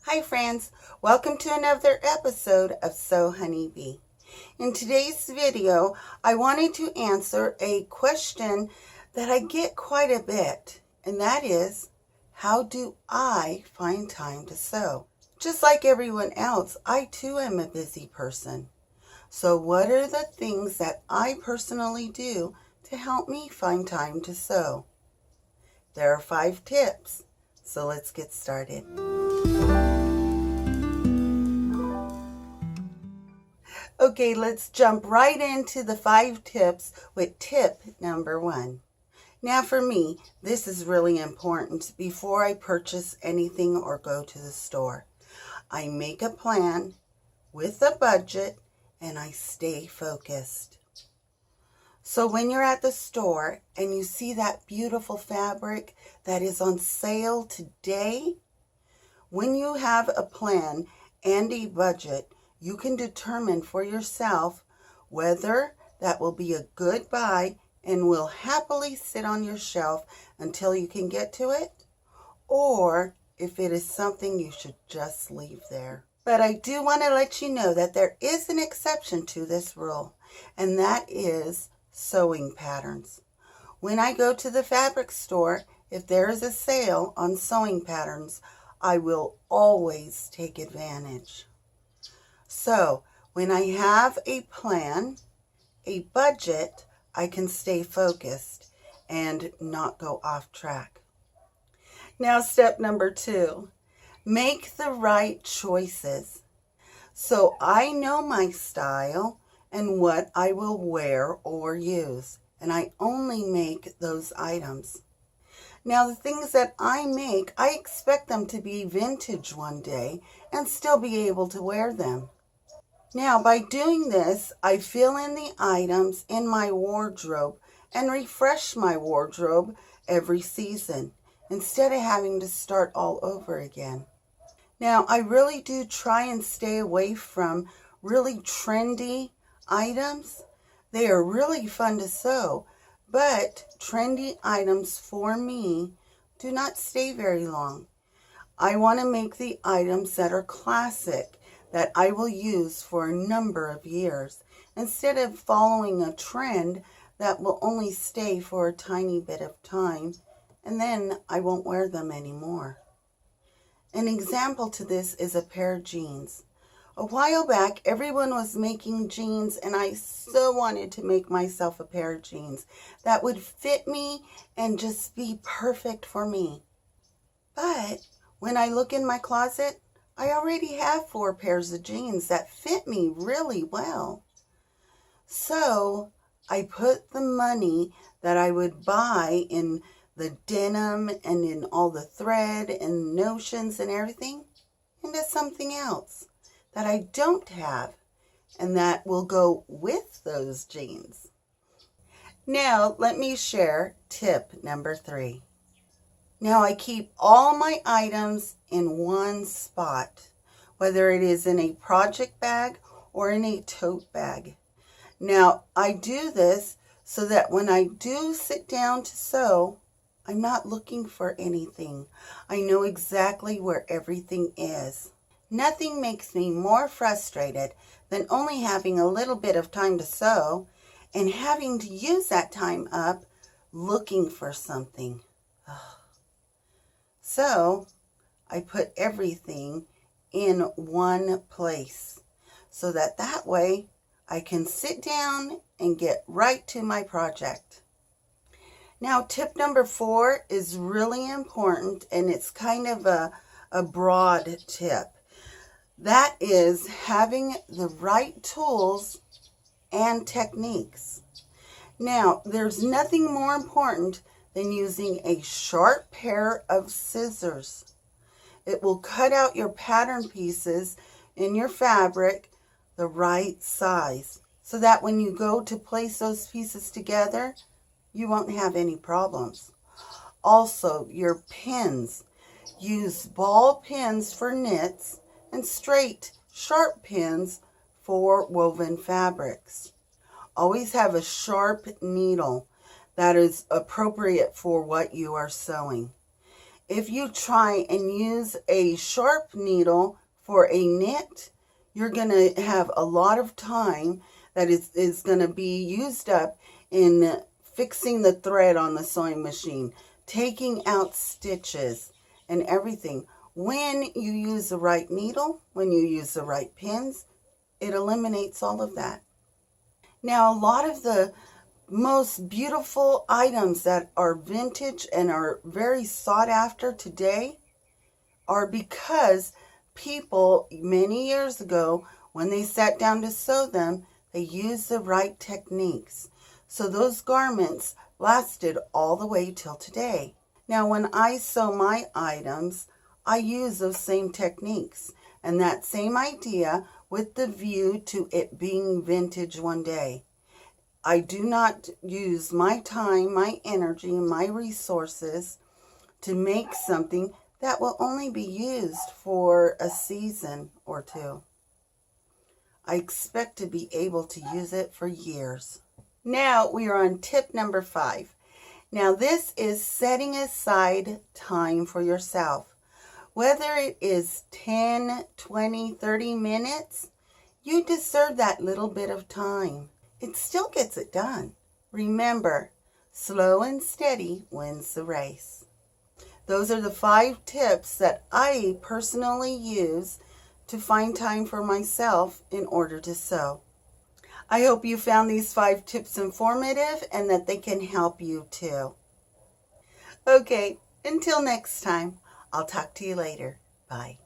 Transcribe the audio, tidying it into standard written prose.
Hi friends, welcome to another episode of Sew Honeybee. In today's video, I wanted to answer a question that I get quite a bit, and that is, how do I find time to sew? Just like everyone else, I too am a busy person. So what are the things that I personally do to help me find time to sew? There are 5 tips, so let's get started. Okay, let's jump right into the 5 tips with tip number 1. Now for me, this is really important before I purchase anything or go to the store. I make a plan with a budget and I stay focused. So when you're at the store and you see that beautiful fabric that is on sale today, when you have a plan and a budget, you can determine for yourself whether that will be a good buy and will happily sit on your shelf until you can get to it, or if it is something you should just leave there. But I do want to let you know that there is an exception to this rule, and that is sewing patterns. When I go to the fabric store, if there is a sale on sewing patterns, I will always take advantage. So when I have a plan, a budget, I can stay focused and not go off track. Now, step number 2, make the right choices. So I know my style and what I will wear or use, and I only make those items. Now, the things that I make, I expect them to be vintage one day and still be able to wear them. Now, by doing this, I fill in the items in my wardrobe and refresh my wardrobe every season instead of having to start all over again. Now, I really do try and stay away from really trendy items. They are really fun to sew, but trendy items for me do not stay very long. I want to make the items that are classic, that I will use for a number of years, instead of following a trend that will only stay for a tiny bit of time, and then I won't wear them anymore. An example to this is a pair of jeans. A while back, everyone was making jeans, and I so wanted to make myself a pair of jeans that would fit me and just be perfect for me. But when I look in my closet, I already have 4 pairs of jeans that fit me really well. So I put the money that I would buy in the denim and in all the thread and notions and everything into something else that I don't have and that will go with those jeans. Now let me share tip number 3. Now I keep all my items in one spot, whether it is in a project bag or in a tote bag. Now I do this so that when I do sit down to sew, I'm not looking for anything. I know exactly where everything is. Nothing makes me more frustrated than only having a little bit of time to sew and having to use that time up looking for something. So I put everything in one place so that way I can sit down and get right to my project. Now, tip number 4 is really important, and it's kind of a broad tip. That is having the right tools and techniques. Now, there's nothing more important than using a sharp pair of scissors. It will cut out your pattern pieces in your fabric the right size so that when you go to place those pieces together, you won't have any problems. Also, your pins. Use ball pins for knits and straight, sharp pins for woven fabrics. Always have a sharp needle that is appropriate for what you are sewing. If you try and use a sharp needle for a knit, you're going to have a lot of time that is going to be used up in fixing the thread on the sewing machine, taking out stitches and everything. When you use the right needle, when you use the right pins, it eliminates all of that. Now, a lot of the most beautiful items that are vintage and are very sought after today are because people many years ago, when they sat down to sew them, they used the right techniques. So those garments lasted all the way till today. Now, when I sew my items, I use those same techniques and that same idea with the view to it being vintage one day. I do not use my time, my energy, and my resources to make something that will only be used for a season or two. I expect to be able to use it for years. Now we are on tip number 5. Now this is setting aside time for yourself. Whether it is 10, 20, 30 minutes, you deserve that little bit of time. It still gets it done. Remember, slow and steady wins the race. Those are the 5 tips that I personally use to find time for myself in order to sew. I hope you found these 5 tips informative and that they can help you too. Okay, until next time, I'll talk to you later. Bye.